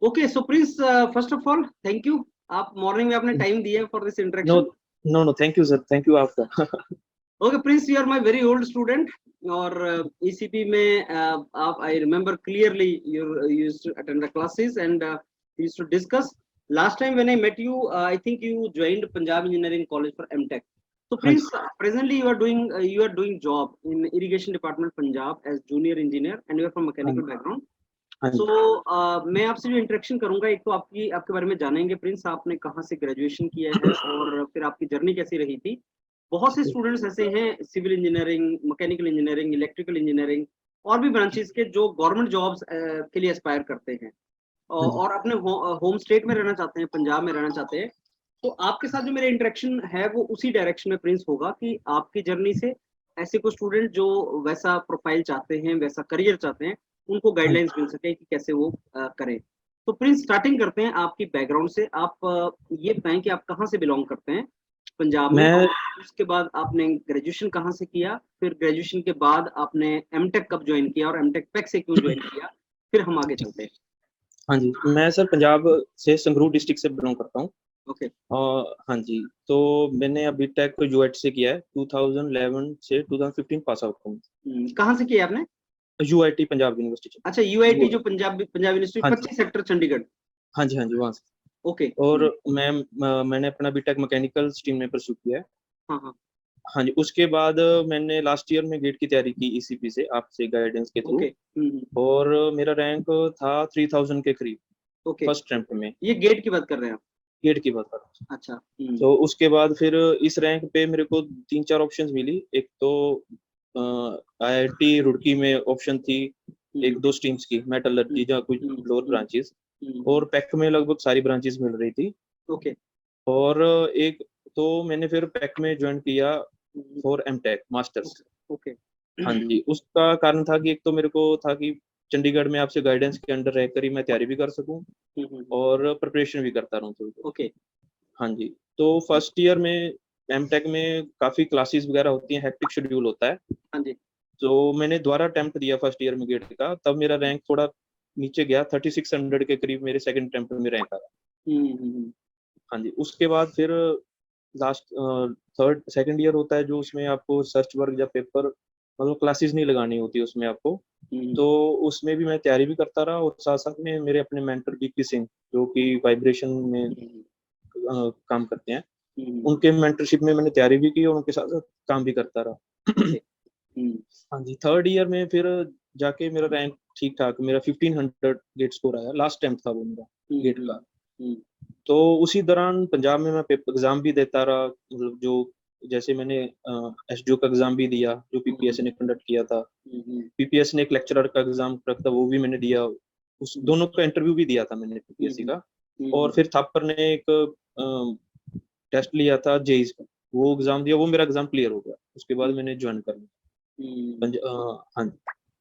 Okay, so Prince, first of all, thank you. आप morning में आपने टाइम दिया for this No, interaction. no, thank you, sir. Thank you after. Okay Prince, you are my very old student. और ECP में आप, I remember clearly, you used to attend the classes and used to discuss. Last time when I met you, I think you joined Punjab engineering college for MTech. So हाँ जी, Prince, presently you are doing job in irrigation department Punjab as junior engineer and you are from हाँ mechanical जी, background. हाँ सो जी, मैं आपसे जो interaction करूंगा, एक तो आपके बारे में जानेंगे प्रिंस, आपने कहाँ से ग्रेजुएशन किया है और फिर आपकी जर्नी कैसी रही थी. बहुत से स्टूडेंट्स ऐसे हैं, civil engineering, mechanical engineering, electrical engineering और भी ब्रांचेस के, जो गवर्नमेंट जॉब्स के लिए एस्पायर करते हैं हाँ जी। और अपने होम स्टेट में रहना चाहते हैं, पंजाब में रहना चाहते हैं. तो आपके साथ जो मेरा इंटरेक्शन है वो उसी डायरेक्शन में प्रिंस होगा कि आपकी जर्नी से ऐसे कोई स्टूडेंट जो वैसा प्रोफाइल चाहते हैं, वैसा करियर चाहते हैं, उनको हाँ जी। गाइडलाइंस मिल सके कि कैसे वो करें. तो प्रिंस, स्टार्टिंग करते हैं आपकी बैकग्राउंड से. आप ये बताएं कि आप कहाँ से बिलोंग करते हैं पंजाब में, मैं और उसके बाद आपने ग्रेजुएशन कहाँ से किया, फिर ग्रेजुएशन के बाद आपने एमटेक कब ज्वाइन किया और एमटेक पैक से क्यों ज्वाइन किया, फिर हम आगे चलते हैं. हाँ जी, मैं सर पंजाब से संगरूर डिस्ट्रिक्ट से बिलोंग करता हूँ। ओके. और हाँ जी, तो मैंने अभी टेक यूएट से किया है। 2011 से 2015 पास आउट हूँ। कहाँ से किया आपने? यूआईटी पंजाब यूनिवर्सिटी अच्छा, यूआईटी, वो। जो पंजाब यूनिवर्सिटी हाँ जी, 25 सेक्टर चंडीगढ़. हाँ जी, हाँ जी, वहाँ से। ओके. और मैंने अपना बीटेक मैकेनिकल स्ट्रीम में परस्यू किया है। हाँ हाँ. हाँ जी, उसके बाद मैंने लास्ट ईयर में गेट की तैयारी की ईसीपी से, आपसे गाइडेंस के थ्रू। ओके. और मेरा रैंक था 3000 के करीब ओके. फर्स्ट अटेम्प्ट में। ये गेट की बात कर रहे हैं आप? गेट की बात कर रहा हूँ। अच्छा. तो उसके बाद फिर इस रैंक पे मेरे को 3-4 ऑप्शंस मिली। एक तो आईआईटी रुड़की में ऑप्शन थी, एक दो स्ट्रीम्स की, मेटलर्जी या कुछ लोअर ब्रांचेस, और पैक में लगभग सारी ब्रांचेस मिल रही थी। ओके. और एक तो मैंने फिर पैक में ज्वाइन किया फॉर एमटेक मास्टर्स। ओके. हाँ जी, उसका कारण था कि एक तो मेरे को था कि चंडीगढ़ में आपसे गाइडेंस के अंडर रहकर ही मैं तैयारी भी कर सकूं और प्रिपरेशन भी करता रहूं थोड़ी बहुत। ओके. हाँ जी, तो फर्स्ट ईयर में एमटेक में काफ़ी क्लासेस वगैरह होती हैं, हेक्टिक शेड्यूल होता है। हाँ जी. तो मैंने दोबारा अटेम्प्ट दिया फर्स्ट ईयर में गेट का, तब मेरा रैंक थोड़ा नीचे गया, 3600 के करीब मेरे सेकंड अटेम्प्ट में रैंक आया। हाँ जी, उसके बाद फिर लास्ट थर्ड सेकंड ईयर होता है जो, उसमें आपको सर्च वर्क या पेपर, मतलब क्लासेस नहीं लगानी होती उसमें आपको। तो उसमें भी मैं तैयारी भी करता रहा, और साथ साथ में मेरे अपने मेंटर बीपी सिंह, जो कि वाइब्रेशन में काम करते हैं, उनके मेंटरशिप में मैंने तैयारी भी की और उनके साथ साथ काम भी करता रहा। हाँ जी, थर्ड ईयर में फिर जाके मेरा रैंक ठीक ठाक, मेरा 1500 गेट स्कोर आया, लास्ट टाइम था वो मेरा गेट का। तो उसी दौरान पंजाब में मैं पेपर एग्जाम भी देता रहा, मतलब जो जैसे मैंने एसडीओ का एग्जाम भी दिया जो पीपीएससी ने कंडक्ट किया था। पीपीएससी ने एक लेक्चरर का एग्जाम रखा था, वो भी मैंने दिया। उस दोनों का इंटरव्यू भी दिया था मैंने पीपीएससी का। और फिर थापर ने एक टेस्ट लिया था जेईस का, वो एग्जाम दिया, वो मेरा एग्जाम क्लियर हो गया। उसके बाद मैंने ज्वाइन कर लिया। हाँ जी,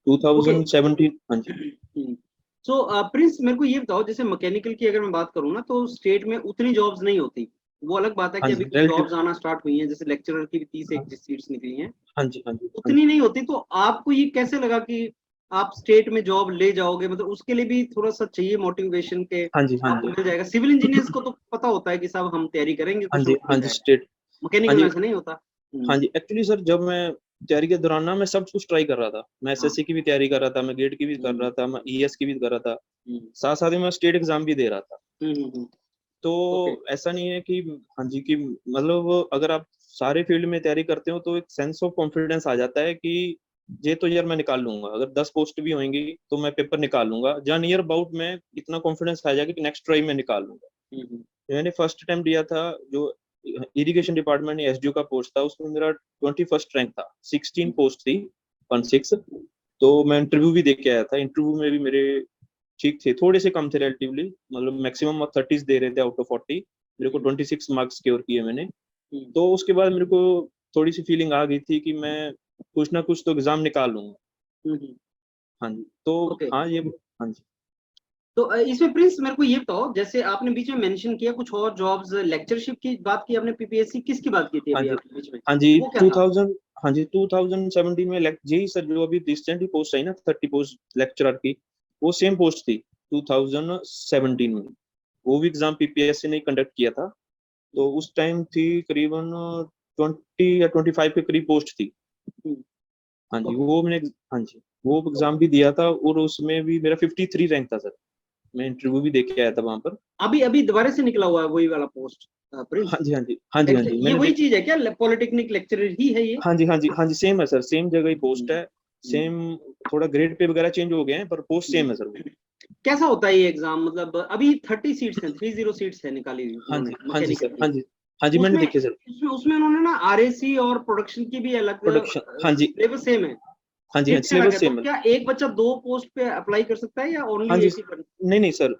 2017। हाँ जी। सो प्रिंस, मेरे को ये बताओ, जैसे मैकेनिकल की अगर मैं बात करूँ ना, तो स्टेट में उतनी जॉब्स नहीं होती. वो अलग बात है हाँ कि जी, अभी कुछ रिलेटिव। जॉब्स आना स्टार्ट हुई हैं, जैसे लेक्चरर की भी 30 सीट्स निकली हैं. हाँ जी, हाँ जी, हाँ जी, उतनी नहीं होती. तो आपको ये कैसे लगा कि आप स्टेट में जॉब ले जाओगे? मतलब उसके लिए भी थोड़ा सा चाहिए मोटिवेशन के, हाँ जी, हाँ आपको जी, मिल जाएगा. सिविल इंजीनियर्स को तो पता होता है कि साहब हम तैयारी करेंगे, हाँ कुछ ना जी, कुछ हाँ मिल जी, जाएगा. स्टेट। हाँ मैकेनिकल में जी, ऐसा नहीं होता. हाँ जी, एक्चुअली सर जब मैं तैयारी के दौरान ना, मैं सब कुछ ट्राई कर रहा था। मैं एसएससी की भी तैयारी कर रहा था, मैं गेट की भी कर रहा था, मैं ईएस की भी कर रहा था, साथ साथ में मैं स्टेट एग्जाम भी दे रहा था। तो ओके. ऐसा नहीं है कि, हाँ जी, कि मतलब अगर आप सारे फील्ड में तैयारी करते हो तो एक सेंस ऑफ कॉन्फिडेंस आ जाता है कि ये तो यार मैं निकाल लूंगा, अगर 10 पोस्ट भी होंगी तो मैं पेपर निकाल लूंगा, जहाँ नियर अबाउट में इतना कॉन्फिडेंस आ जाएगा कि नेक्स्ट ट्राई में निकाल लूंगा। मैंने फर्स्ट अटेम्प्ट दिया था, जो इरिगेशन डिपार्टमेंट एसडीओ का पोस्ट था, उसमें मेरा 21st रैंक था। 16 पोस्ट थी, 16। तो मैं इंटरव्यू भी दे के आया था, इंटरव्यू में भी मेरे ठीक थे, थोड़े से कम थे रिलेटिवली, मतलब मैक्सिमम 30 दे रहे थे आउट ऑफ 40। मेरे को 26 मार्क्स स्कोर किए मैंने। तो उसके बाद मेरे को थोड़ी सी फीलिंग आ गई थी कि मैं कुछ ना कुछ तो एग्जाम निकाल लूंगा। हाँ जी, तो ओके. हाँ ये, हाँ जी, तो इसमें प्रिंस, मेरे को ये बताओ, जैसे आपने बीच में मेंशन किया कुछ और जॉब्स, लेक्चरशिप की बात की आपने, पीपीएससी किसकी बात की थी हाँ अभी जी, आपने बीच में, हाँ जी, वो क्या था? 2000, हाँ जी, 2017 में जेई सर जो अभी रिसेंटली पोस्ट आई ना, 30 पोस्ट लेक्चरर की, वो सेम पोस्ट थी 2017 में। वो भी एग्जाम पीपीएससी ने कंडक्ट किया था। तो उस टाइम थी करीबन 20 या 25 के करीब पोस्ट थी। हाँ जी, वो मैंने, हाँ जी, वो एग्जाम भी दिया था और उसमें भी मेरा 53 रैंक था सर। मैं इंटरव्यू भी दे के आया था वहां पर। अभी अभी दोबारा से निकला हुआ है वही वाला पोस्ट प्रिंस? हाँ जी, हाँ जी, हाँ जी, हाँ जी, ये मैंने वही चीज है क्या, पॉलिटेक्निक लेक्चरर ही है ये? हाँ जी, हाँ जी, हाँ जी, सेम है सर, सेम जगह ही पोस्ट है। सेम, थोड़ा ग्रेड पे वगैरह चेंज हो गए हैं पर पोस्ट सेम है सर। कैसा होता है ये एग्जाम? मतलब अभी 30 सीट्स हैं, 30 सीट्स है निकाली हुई हाँ उन्होंने जी, हाँ जी मैकेनिकल सर, की। हाँ जी, हाँ जी, मैंने उसमें देखे सर। उसमें उसमें उन्होंने ना आरएसी और प्रोडक्शन की भी अलग प्रोडक्शन, हाँ जी, सिलेबस सेम है, हाँ जी, हाँ सीटें अलग सिलेबस है, तो सेम है। क्या एक बच्चा दो पोस्ट पे अप्लाई कर सकता है या हाँ ओनली जी, एक ही कर? नहीं नहीं सर,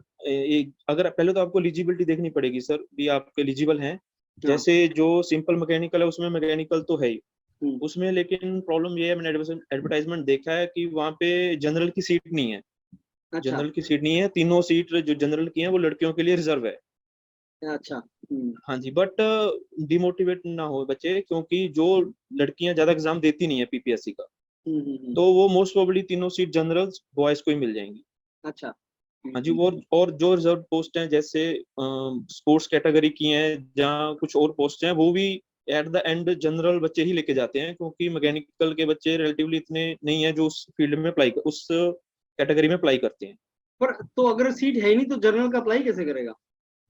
अगर पहले तो आपको एलिजिबिलिटी देखनी पड़ेगी सर भी आप एलिजिबल हैं। हाँ। जैसे जो सिंपल मैकेनिकल है उसमें मैकेनिकल तो है ही हम्म, उसमें, लेकिन प्रॉब्लम ये है, मैंने एडवर्टाइजमेंट देखा है कि वहाँ पे जनरल की सीट नहीं है। अच्छा जनरल की सीट नहीं है, तीनों सीट जो जनरल की हैं वो लड़कियों के लिए रिजर्व है। अच्छा। हाँ जी, बट डिमोटिवेट ना हो बच्चे, क्योंकि जो लड़कियां ज्यादा एग्जाम देती नहीं है पीपीएससी का, हम्म। तो वो मोस्ट प्रोबेबली तीनों सीट जनरल बॉयज को ही मिल जाएंगी। अच्छा। हाँ जी, और जो रिजर्व पोस्ट हैं जैसे स्पोर्ट्स कैटेगरी की हैं, जहाँ कुछ और पोस्ट हैं, वो भी एट द एंड जनरल बच्चे ही लेके जाते हैं, क्योंकि मैकेनिकल के बच्चे रिलेटिवली इतने नहीं है जो उस फील्ड में अप्लाई उस कैटेगरी में अप्लाई करते हैं। पर तो अगर सीट है ही नहीं तो जर्नल का अप्लाई कैसे करेगा?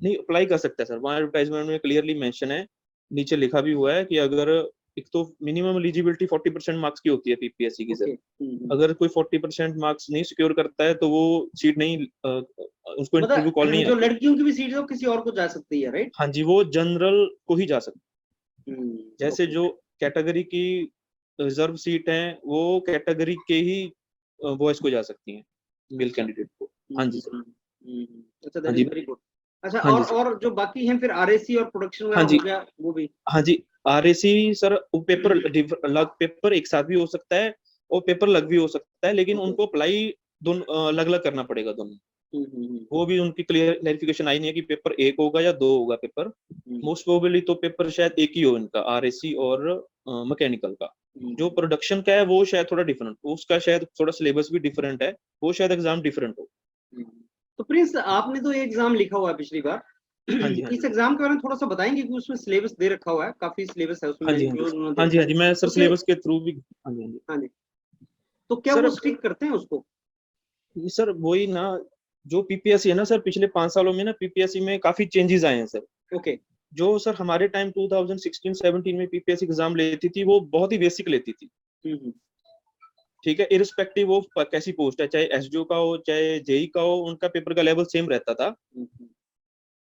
नहीं, अप्लाई कर सकता है सर, वहाँ एडवर्टाइजमेंट में क्लियरली मेंशन है, नीचे लिखा भी हुआ है कि अगर, एक तो मिनिमम एलिजिबिलिटी 40% मार्क्स की होती है पीपीएससी की सर। ओके। अगर कोई 40% मार्क्स नहीं सिक्योर करता है तो वो सीट नहीं, उसको इंटरव्यू कॉल मतलब नहीं जो आती। लड़कियों की भी सीट है वो किसी और को जा सकती है, राइट? हाँ जी, वो जनरल को ही जा सकता है। जैसे ओके। जो कैटेगरी की रिजर्व सीट है वो कैटेगरी के ही बॉयज को जा सकती हैं, मेल अच्छा। कैंडिडेट को। हाँ जी सर। अच्छा, हाँ दैट इज जी, वेरी गुड। अच्छा, हाँ जी सर, और जो बाकी हैं फिर आरएसी और प्रोडक्शन हाँ वगैरह हो जी, गया वो भी? हाँ जी, आरएसी सर, पेपर अलग, पेपर एक साथ भी हो सकता है और पेपर अलग भी हो सकता है, लेकिन ओके। उनको अप्लाई दोनों अलग अलग करना पड़ेगा दोनों। वो भी उनकी क्लियरिफिकेशन आई नहीं है कि पेपर एक होगा या दो होगा पेपर। मोस्ट प्रोबेबली तो पेपर शायद एक ही हो इनका, आरएसी और मैकेनिकल का। जो प्रोडक्शन का है वो शायद थोड़ा डिफरेंट, उसका शायद थोड़ा सिलेबस भी डिफरेंट है, वो शायद एग्जाम डिफरेंट हो। तो प्रिंस, आपने तो ये एग्जाम लिखा हुआ है पिछली बार। हाँ जी, हाँ इस जी, एग्जाम के बारे में थोड़ा सा बताएंगे कि उसमें सिलेबस दे रखा हुआ है, काफी सिलेबस है हाँ उसमें जी, हाँ जी, इंक्लूड उन्होंने दे हाँ जी, रखा हाँ है। जी, मैं सर तो क्या, सिलेबस के थ्रू भी, हाँ जी, हाँ जी हाँ जी, तो क्या सर। वो स्टिक करते हैं उसको? सर वही ना, जो पीपीएससी है ना सर, पिछले 5 सालों में ना पीपीएससी में काफी चेंजेस आए हैं सर। ओके। जो सर हमारे टाइम 2016-17 में पीपीएससी एग्जाम लेती थी वो बहुत ही बेसिक लेती थी। हम्म। ठीक है, इरिस्पेक्टिव ऑफ कैसी पोस्ट है, चाहे एसडीओ का हो चाहे जेई का हो, उनका पेपर का लेवल सेम रहता था। हम्म।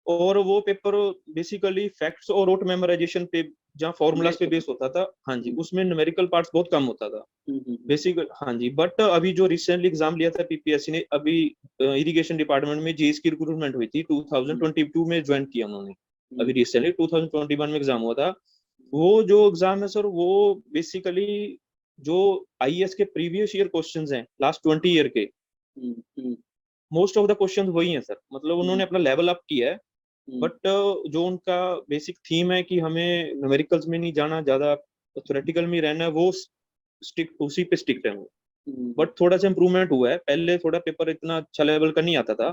और वो पेपर बेसिकली फैक्ट्स और रोट मेमोराइजेशन पे, जहाँ फॉर्मूलाज बेस्ट पे होता बेस होता था, हाँ जी, है। उसमें न्यूमेरिकल पार्ट्स बहुत कम होता था हम्म। बेसिक। हाँ जी, बट अभी जो रिसेंटली एग्जाम लिया था पीपीएससी ने, अभी इरिगेशन डिपार्टमेंट में जेईस की रिक्रूटमेंट हुई थी, 2022 में ज्वाइन किया उन्होंने। अभी रिसेंटली 2021 में एग्जाम हुआ था। वो जो एग्जाम है सर, वो बेसिकली जो आईएएस के प्रीवियस ईयर क्वेश्चंस हैं लास्ट 20 ईयर के, मोस्ट ऑफ द क्वेश्चंस वही हैं सर, मतलब उन्होंने अपना लेवल अप किया है। बट जो उनका बेसिक थीम है कि हमें न्यूमेरिकल्स में नहीं जाना, ज्यादा थ्योरेटिकल में रहना है, वो स्टिक उसी पे स्टिक है वो। बट थोड़ा सा इम्प्रूवमेंट हुआ है, पहले थोड़ा पेपर इतना अच्छा लेवल का नहीं आता था,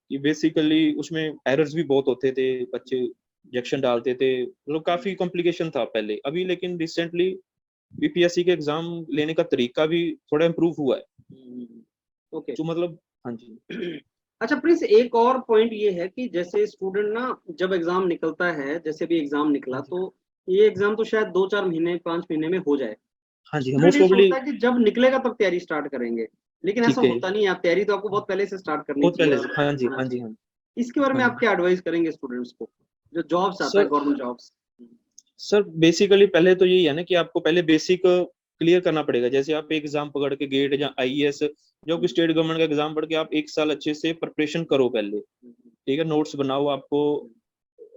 कि बेसिकली उसमें एरर्स भी बहुत होते थे, बच्चे रिजेक्शन डालते थे, मतलब काफी कॉम्प्लिकेशन था पहले। अभी लेकिन रिसेंटली बीपीएससी के एग्जाम लेने का तरीका भी थोड़ा इम्प्रूव हुआ है, ओके। जो मतलब, हाँ जी, अच्छा प्रिंस, एक और पॉइंट ये है कि जैसे स्टूडेंट ना, जब एग्जाम निकलता है, जैसे भी एग्जाम निकला, हाँ जी, तो ये एग्जाम तो शायद 2-4 महीने 5 महीने में हो जाए। हाँ जी, स्टूडेंट मोस्ट ये प्रोबेबली, सोचता है कि जब निकलेगा तब तैयारी स्टार्ट करेंगे, लेकिन ऐसा ठीक है, होता नहीं है। आप तैयारी तो आपको बहुत पहले से स्टार्ट करनी बहुत चाहिए पहले और से, हाँ जी, होना हाँ जी, चाहिए। हाँ जी, इसके बारे हाँ में आप जी क्या एडवाइस करेंगे स्टूडेंट्स को, जो जॉब्स आता है, sir. Government jobs? Sir basically पहले तो यही है ना कि आपको पहले बेसिक क्लियर करना पड़ेगा। जैसे आप एक एग्जाम पकड़ के गेट या आईएएस, जो कि स्टेट गवर्नमेंट का एग्जाम पढ़ के आप एक साल अच्छे से प्रिपरेशन करो पहले। ठीक है, नोट्स बनाओ, आपको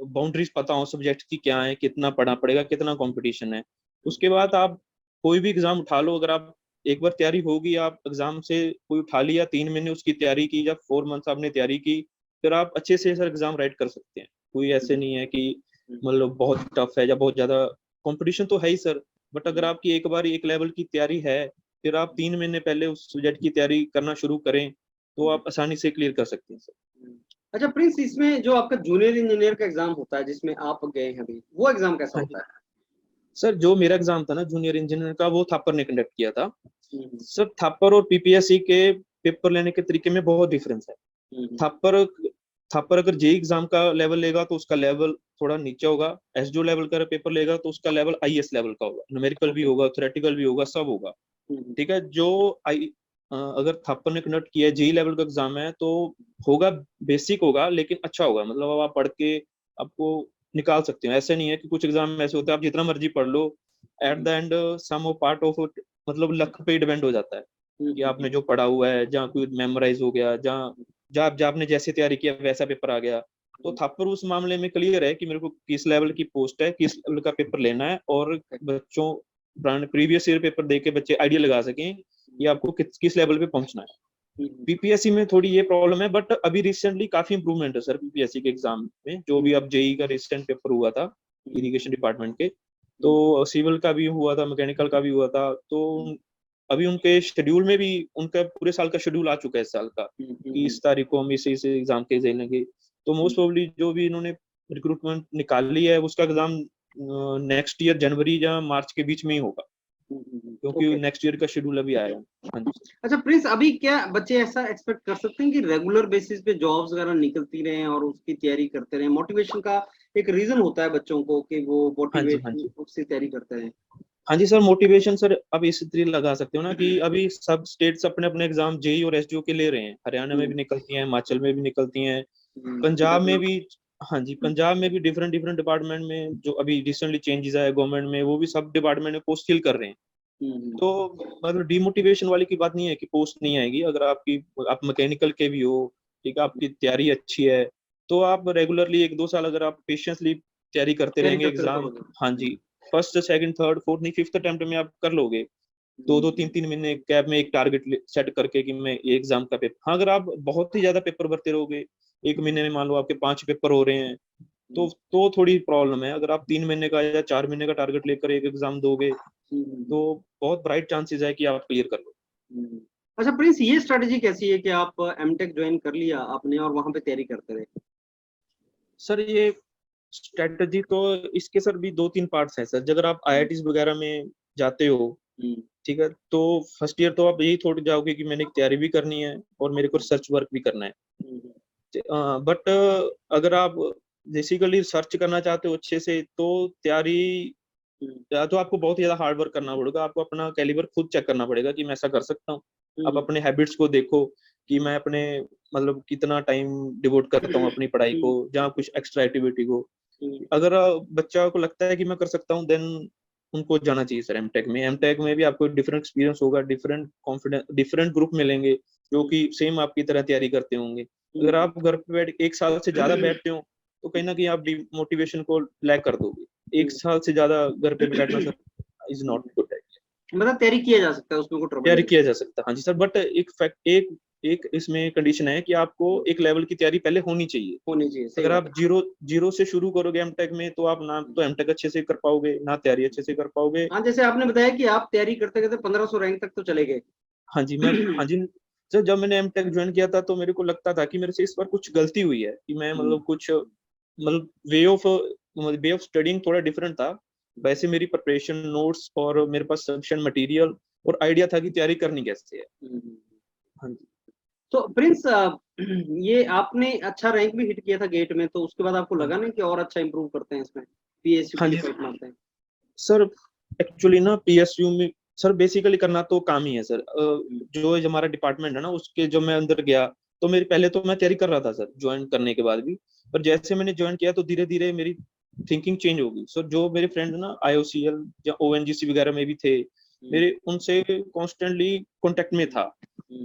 बाउंड्रीज पता हो सब्जेक्ट की क्या है, कितना पढ़ना पड़ेगा, कितना कंपटीशन है। उसके बाद आप कोई भी एग्जाम उठा लो, अगर आप एक बार तैयारी होगी, आप एग्जाम से कोई उठा लिया, 3 महीने उसकी तैयारी की या 4 मंथ्स आपने तैयारी की, फिर आप अच्छे से सर एग्जाम राइट कर सकते हैं। कोई ऐसे नहीं है कि मतलब बहुत टफ है या बहुत ज्यादा, कंपटीशन तो है ही सर। बट अगर आपकी एक बार एक लेवल की तैयारी है, फिर आप 3 महीने पहले उस सब्जेक्ट की तैयारी करना शुरू करें, तो आप आसानी से क्लियर कर सकते हैं सर। अच्छा प्रिंस, इसमें जो आपका जूनियर इंजीनियर का एग्जाम होता है जिसमें आप गए हैं अभी, वो एग्जाम कैसा हाँ होता जी है? सर, जो मेरा एग्जाम था ना जूनियर इंजीनियर का, वो थापर ने कंडक्ट किया था। हम्म, सर थापर और पीपीएससी के पेपर लेने के तरीके में बहुत डिफरेंस है। हम्म, थापर थापर अगर जेई एग्जाम का लेवल लेगा तो उसका लेवल थोड़ा नीचे होगा। एसडीओ लेवल का पेपर लेगा तो उसका लेवल आईएएस लेवल का होगा, न्यूमेरिकल भी ओके। होगा, थ्योरेटिकल भी होगा, सब होगा। हम्म, ठीक है। जो आई अगर थापर ने कंडक्ट किया है, जेई लेवल का एग्जाम है तो होगा, बेसिक होगा लेकिन अच्छा होगा। मतलब अब आप पढ़ के आपको निकाल सकते हो। ऐसे नहीं है कि कुछ एग्जाम ऐसे होते हैं आप जितना मर्जी पढ़ लो, at the end some of part of it मतलब लक पे डिपेंड हो जाता है कि आपने जो पढ़ा हुआ है, जहाँ कोई मेमोराइज हो गया, जहाँ जहाँ जहाँ आपने जैसे तैयारी किया वैसा पेपर आ गया। तो थापर उस मामले में क्लियर है कि मेरे को किस लेवल की पोस्ट है, किस लेवल का पेपर लेना है, और बच्चों प्रीवियस ईयर पेपर दे के बच्चे आइडिया लगा सकें कि आपको किस लेवल पे पहुंचना है। पीपीएससी में थोड़ी ये प्रॉब्लम है, बट अभी रिसेंटली काफी इंप्रूवमेंट है सर पीपीएससी के एग्जाम में। जो भी अब जेई का रिसेंट पेपर हुआ था इरिगेशन डिपार्टमेंट के, तो सिविल का भी हुआ था, मैकेनिकल का भी हुआ था। तो अभी उनके शेड्यूल में भी उनका पूरे साल का शेड्यूल आ चुका है इस साल का कि इस तारीख को हम इस एग्जाम के दे लेंगे। तो मोस्ट प्रोबेबली जो भी इन्होंने रिक्रूटमेंट निकाली है उसका एग्जाम नेक्स्ट ईयर जनवरी या मार्च के बीच में ही होगा, क्योंकि ओके। नेक्स्ट ईयर का शेड्यूल अभी आया है। हाँ जी सर। अच्छा प्रिंस, अभी क्या बच्चे ऐसा एक्सपेक्ट कर सकते हैं कि रेगुलर बेसिस पे जॉब्स वगैरह निकलती रहें और उसकी तैयारी करते रहें? मोटिवेशन का एक रीजन होता है बच्चों को कि वो हाँ जी, मोटिवेट हाँ जी। उससे तैयारी करते रहें। हाँ जी सर, मोटिवेशन सर अब इस तरीके लगा सकते हो ना कि अभी सब स्टेट्स अपने अपने एग्जाम जेई और एसडीओ के ले रहे हैं। हरियाणा में भी निकलती हैं, हिमाचल में भी निकलती हैं, पंजाब में भी। हाँ जी, पंजाब में भी डिफरेंट डिफरेंट डिपार्टमेंट में जो अभी रिसेंटली चेंजेस आए गवर्नमेंट में, वो भी सब डिपार्टमेंट में पोस्ट फिल कर रहे हैं। तो मतलब डिमोटिवेशन वाली की बात नहीं है कि पोस्ट नहीं आएगी। अगर आप मैकेनिकल के भी हो, ठीक है, आपकी तैयारी अच्छी है, तो आप रेगुलरली 1-2 साल अगर आप पेशेंसली तैयारी करते तैयारी रहेंगे करते रहे तो एग्जाम, होगा। हाँ जी, फर्स्ट सेकंड थर्ड फोर्थ नहीं, फिफ्थ अटेम्प्ट में आप कर लोगे। 2-2 3-3 महीने गैप में एक टारगेट सेट करके कि मैं ये एग्जाम का पेपर, हाँ अगर आप बहुत ही ज्यादा पेपर भरते रहोगे, एक महीने में मान लो आपके 5 पेपर हो रहे हैं, तो थोड़ी प्रॉब्लम है। अगर आप 3 महीने का या 4 महीने का टारगेट लेकर एक एग्जाम दोगे तो बहुत ब्राइट चांसेस है कि आप क्लियर कर लो। अच्छा प्रिंस, ये स्ट्रेटेजी कैसी है कि आप एमटेक ज्वाइन कर लिया आपने और वहां पे तैयारी करते रहे? सर ये स्ट्रेटजी तो इसके सर भी 2-3 पार्ट्स हैं सर। अगर आप आईआईटीज वगैरह में जाते हो, ठीक है, तो फर्स्ट ईयर तो आप यही थोड़ी जाओगे कि मैंने तैयारी भी करनी है और मेरे को रिसर्च वर्क भी करना है। बट अगर आप बेसिकली सर्च करना चाहते हो अच्छे से, तो तैयारी या तो आपको बहुत ही ज्यादा हार्ड वर्क करना पड़ेगा। आपको अपना कैलिबर खुद चेक करना पड़ेगा कि मैं ऐसा कर सकता हूँ। आप अपने हैबिट्स को देखो कि मैं अपने मतलब कितना टाइम डिवोट करता हूँ अपनी पढ़ाई को, जहाँ कुछ एक्स्ट्रा एक्टिविटी को। अगर बच्चा को लगता है कि मैं कर सकता हूँ, देन उनको जाना चाहिए सर एमटेक में। एमटेक में भी आपको डिफरेंट एक्सपीरियंस होगा, डिफरेंट कॉन्फिडेंस, डिफरेंट ग्रुप मिलेंगे जो कि सेम आपकी तरह तैयारी करते होंगे। अगर आप घर पे बैठ 1 साल से ज्यादा बैठते हो तो कहीं ना कहीं आप मोटिवेशन को लैग कर दोगे। 1 साल से ज्यादा घर पे बैठना सर इज नॉट गुड है। मतलब तैयारी किया जा सकता है, उसमें कोई ट्रबल तैयारी नहीं किया जा सकता है, हाँ जी सर, बट एक इसमें कंडीशन है कि आपको एक लेवल की तैयारी पहले होनी चाहिए। होनी चाहिए। सही अगर बात आप जीरो जीरो से शुरू करोगे एमटेक में, तो आप ना तो एमटेक अच्छे से कर पाओगे, ना तैयारी अच्छे से कर पाओगे। हाँ, जैसे आपने बताया कि आप तैयारी करते करते 1500 रैंक तक तो चले गए। हाँ जी, हाँ जी सर, जब मैंने एमटेक ज्वाइन किया था तो मेरे को लगता था कि मेरे से इस बार कुछ गलती हुई है कि मैं मतलब कुछ मतलब वे ऑफ स्टडिंग थोड़ा डिफरेंट था। वैसे मेरी प्रिपरेशन नोट्स और मेरे पास सफिशिएंट मटेरियल और आइडिया था कि तैयारी करनी कैसे है। हाँ जी। तो प्रिंस, ये आपने अच्छा रैंक भी हिट किया था गेट में, तो उसके बाद आपको हाँ लगा जी। ना कि और अच्छा इंप्रूव करते हैं इसमें, पीएसयू के हाँ लिए जी फाइट मारते हैं? सर, एक्चुअली ना पीएसयू में सर बेसिकली करना तो काम ही है सर। जो हमारा डिपार्टमेंट है ना, उसके जो मैं अंदर गया, तो मेरी पहले तो मैं तैयारी कर रहा था सर ज्वाइन करने के बाद भी। पर जैसे मैंने ज्वाइन किया तो धीरे धीरे मेरी थिंकिंग चेंज हो गई। सर जो मेरे फ्रेंड ना आईओसीएल या ओएनजीसी वगैरह में भी थे, मेरे उनसे कॉन्स्टेंटली कॉन्टेक्ट में था।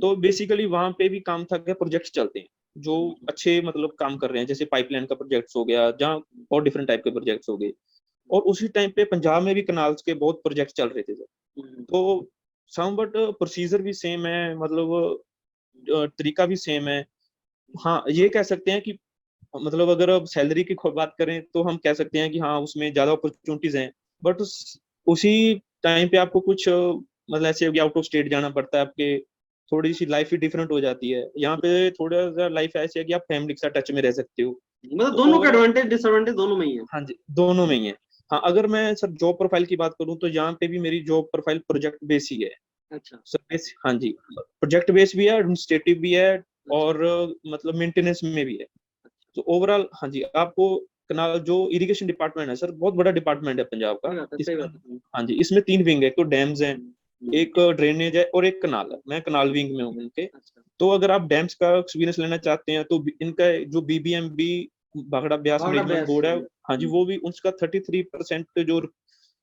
तो बेसिकली वहां पे भी काम था, क्या प्रोजेक्ट्स चलते हैं जो अच्छे मतलब काम कर रहे हैं, जैसे पाइपलाइन का प्रोजेक्ट्स हो गया, जहाँ और डिफरेंट टाइप के प्रोजेक्ट्स हो गए। और उसी टाइम पे पंजाब में भी कनाल्स के बहुत प्रोजेक्ट चल रहे थे सर। तो समवट प्रोसीजर भी सेम है, मतलब तरीका भी सेम है। हाँ ये कह सकते हैं कि मतलब अगर अब सैलरी की बात करें तो हम कह सकते हैं कि हाँ उसमें ज्यादा अपॉर्चुनिटीज हैं। बट उसी टाइम पे आपको कुछ मतलब ऐसे हो गया, आउट ऑफ स्टेट जाना पड़ता है आपके थोड़ी सी लाइफ ही डिफरेंट हो जाती है। यहाँ पे थोड़ा सा लाइफ ऐसी है कि आप फैमिली के साथ टच में रह सकते हो, मतलब तो दोनों के एडवांटेज डिसएडवांटेज दोनों में ही है। हाँ जी, दोनों में ही है। हाँ, अगर मैं सर जॉब प्रोफाइल की बात करूँ तो यहाँ पे भी मेरी जॉब प्रोफाइल प्रोजेक्ट बेस ही है अच्छा सर। हाँ जी, प्रोजेक्ट बेस भी है, एडमिनिस्ट्रेटिव भी है, अच्छा और मतलब मेंटेनेंस में भी है। तो ओवरऑल हाँ जी, आपको कनाल जो इरिगेशन डिपार्टमेंट है सर, बहुत बड़ा डिपार्टमेंट है पंजाब का। सही बात है, सही इसमें बात है। हाँ जी, इसमें 3 विंग है, एक तो डैम्स है, एक ड्रेनेज है और एक कनाल है। मैं कनाल विंग में हूँ इनके। अच्छा तो अगर आप डैम्स का एक्सपीरियंस लेना चाहते हैं तो इनका जो BBMB Bhakra Beas Bhakra management Beas board है, हम्म, हाँ जी, वो भी उसका 33% जो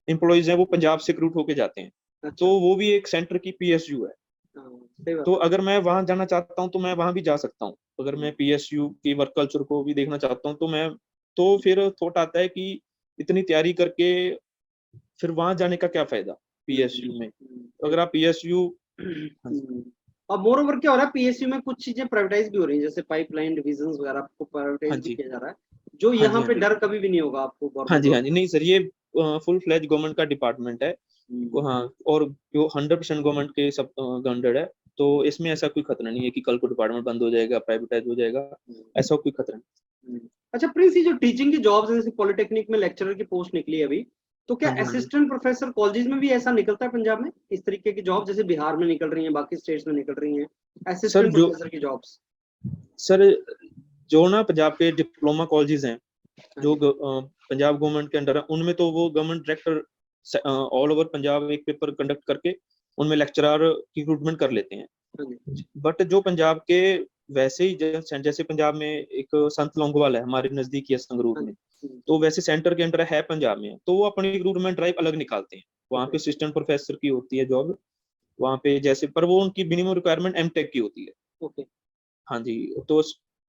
एम्प्लॉइज हैं वो पंजाब से रिक्रूट होके जाते हैं। तो अच्छा वो भी एक सेंटर की पीएसयू है। हाँ, सही तो बात है। अगर मैं वहां जाना चाहता हूँ तो मैं वहां भी जा सकता हूँ। अगर मैं हम्म, पीएसयू की वर्क कल्चर को भी देखना चाहता हूँ तो मैं, तो फिर थॉट आता है कि इतनी तैयारी करके फिर वहां जाने का क्या फायदा पीएसयू में। तो सही अगर आप पीएसयू, हाँ जी, हम्म। और मोर ओवर क्या हो रहा है, पीएसयू में कुछ चीजें प्राइवेटाइज भी हो रही हैं, जैसे पाइपलाइन डिविजन वगैरह को हाँ प्राइवेटाइज भी जी, किया जा रहा है, जो हाँ जी, यहाँ हाँ पे जी, डर कभी भी नहीं होगा आपको हाँ गवर्नमेंट जी, जॉब हाँ जी, नहीं सर, ये फुल फ्लैज गवर्नमेंट का डिपार्टमेंट है। में। हाँ, और जो 100% गवर्नमेंट के सब गवर्नमेंट है, तो इसमें ऐसा कोई खतरा नहीं है कि कल को डिपार्टमेंट बंद हो जाएगा, प्राइवेटाइज हो जाएगा, हम्म, ऐसा कोई खतरा नहीं। हम्म। अच्छा प्रिंस, ये जो टीचिंग की जॉब्स है, जैसे पॉलिटेक्निक में लेक्चरर की पोस्ट निकली है अभी, तो क्या हाँ जी, हाँ जी, असिस्टेंट प्रोफेसर कॉलेजेस में भी ऐसा निकलता है पंजाब में, इस तरीके की जॉब जैसे बिहार में निकल रही हैं, बाकी स्टेट्स में निकल रही हैं सर असिस्टेंट जो प्रोफेसर की जॉब्स? सर जो ना पंजाब के डिप्लोमा कॉलेजेस हैं, हाँ जो जी पंजाब गवर्नमेंट के अंडर है, उनमें तो वो government director all over Punjab एक पेपर कंडक्ट करके उनमें लेक्चरर रिक्रूटमेंट कर लेते हैं। हाँ जी बट जो पंजाब के वैसे ही जैसे पंजाब में एक संत लौंगोवाल है, हमारे नजदीक ही है संगरूर हाँ में, जी तो वैसे सेंटर के अंडर है पंजाब में, तो वो अपनी रिक्रूटमेंट ड्राइव अलग निकालते हैं। वहाँ ओके पे असिस्टेंट प्रोफेसर की होती है जॉब वहाँ पे, जैसे पर वो उनकी मिनिमम रिक्वायरमेंट एमटेक की होती है। ओके हाँ जी, तो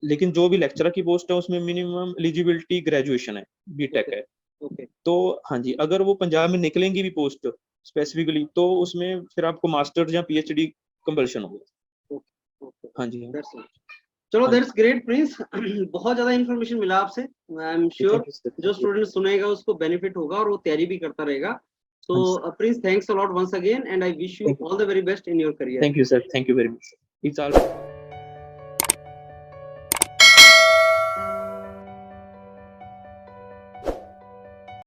लेकिन जो भी लेक्चरर की पोस्ट है उसमें मिनिमम एलिजिबिलिटी ग्रेजुएशन है, बीटेक ओके है। ओके तो हाँ जी, अगर वो पंजाब में निकलेंगी भी पोस्ट स्पेसिफिकली, तो उसमें फिर आपको मास्टर्स या पीएचडी कंपल्शन होगा। ओके ओके हाँ जी, हाँ दैट्स चलो हाँ जी, दैट्स ग्रेट प्रिंस। बहुत ज्यादा इन्फॉर्मेशन मिला आपसे, I am sure thank you sir, जो थैंक यू। स्टूडेंट सुनेगा उसको बेनिफिट होगा और वो तैयारी भी करता रहेगा। हाँ जी so Prince, thanks a lot once again and I wish you sir, all the very best in your career. Thank you sir, thank you very much. It's all